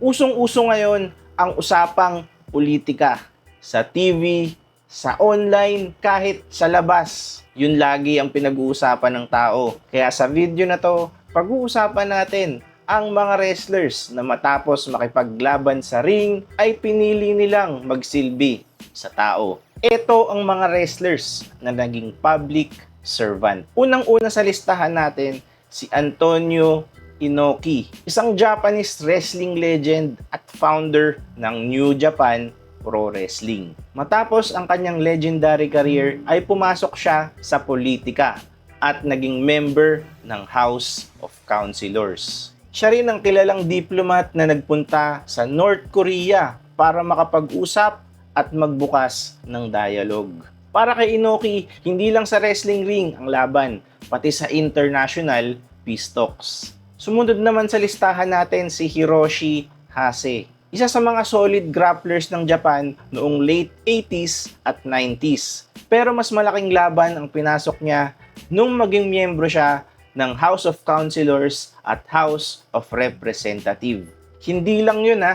Usong-uso ngayon ang usapang politika. Sa TV, sa online, kahit sa labas. Yun lagi ang pinag-uusapan ng tao. Kaya sa video na to, pag-uusapan natin ang mga wrestlers na matapos makipaglaban sa ring ay pinili nilang magsilbi sa tao. Ito ang mga wrestlers na naging public servant. Unang-una sa listahan natin, si Antonio Inoki, isang Japanese wrestling legend at founder ng New Japan Pro Wrestling. Matapos ang kanyang legendary career ay pumasok siya sa politika at naging member ng House of Councilors. Siya rin ang kilalang diplomat na nagpunta sa North Korea para makapag-usap at magbukas ng dialogue. Para kay Inoki, hindi lang sa wrestling ring ang laban, pati sa international peace talks. Sumunod naman sa listahan natin si Hiroshi Hase, isa sa mga solid grapplers ng Japan noong late 80s at 90s. Pero mas malaking laban ang pinasok niya nung maging miyembro siya ng House of Councilors at House of Representatives. Hindi lang yun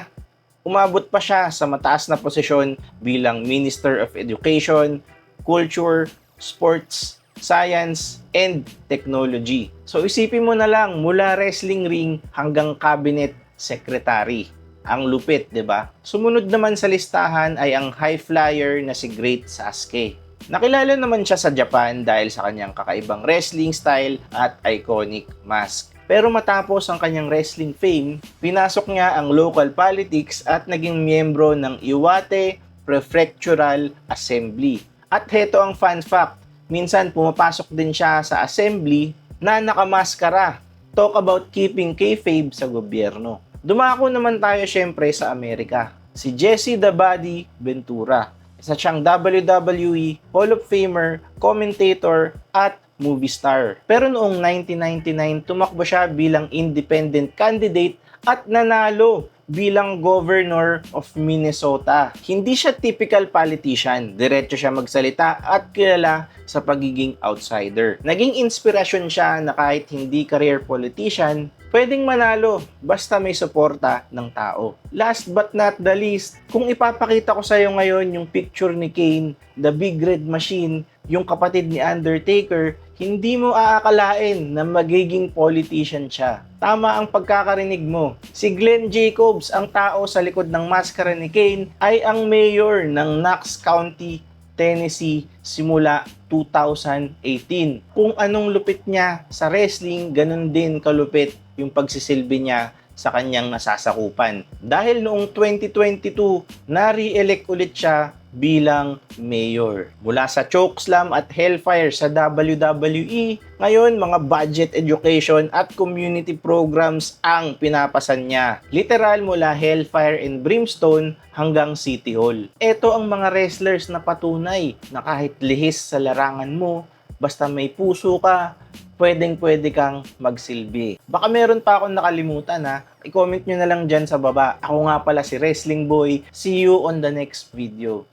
umabot pa siya sa mataas na posisyon bilang Minister of Education, Culture, Sports, Science, and Technology. So isipin mo na lang mula wrestling ring hanggang cabinet secretary. Ang lupit, 'di ba? Sumunod naman sa listahan ay ang high flyer na si Great Sasuke. Nakilala naman siya sa Japan dahil sa kanyang kakaibang wrestling style at iconic mask. Pero matapos ang kanyang wrestling fame, pinasok niya ang local politics at naging miyembro ng Iwate Prefectural Assembly. At heto ang fun fact, minsan pumapasok din siya sa assembly na nakamaskara. Talk about keeping kayfabe sa gobyerno. Dumako naman tayo syempre sa Amerika. Si Jesse the Body Ventura, isa siyang WWE Hall of Famer, commentator, at movie star. Pero noong 1999, tumakbo siya bilang independent candidate at nanalo bilang Governor of Minnesota. Hindi siya typical politician, diretso siya magsalita at kilala sa pagiging outsider. Naging inspirasyon siya na kahit hindi career politician, pwedeng manalo basta may suporta ng tao. Last but not the least, kung ipapakita ko sa iyo ngayon yung picture ni Kane, the Big Red Machine, yung kapatid ni Undertaker, hindi mo aakalain na magiging politician siya. Tama ang pagkakarinig mo. Si Glenn Jacobs, ang tao sa likod ng maskara ni Kane, ay ang mayor ng Knox County, Tennessee simula 2018. Kung anong lupit niya sa wrestling, ganun din kalupit yung pagsisilbi niya sa kanyang nasasakupan. Dahil noong 2022, na-re-elect ulit siya bilang mayor. Mula sa chokeslam at hellfire sa WWE, ngayon mga budget education at community programs ang pinapasan niya. Literal mula hellfire and brimstone hanggang City Hall. Ito ang mga wrestlers na patunay na kahit lihis sa larangan mo, basta may puso ka, pwedeng-pwede kang magsilbi. Baka meron pa akong nakalimutan I-comment nyo na lang dyan sa baba. Ako nga pala si Wrestling Boy. See you on the next video.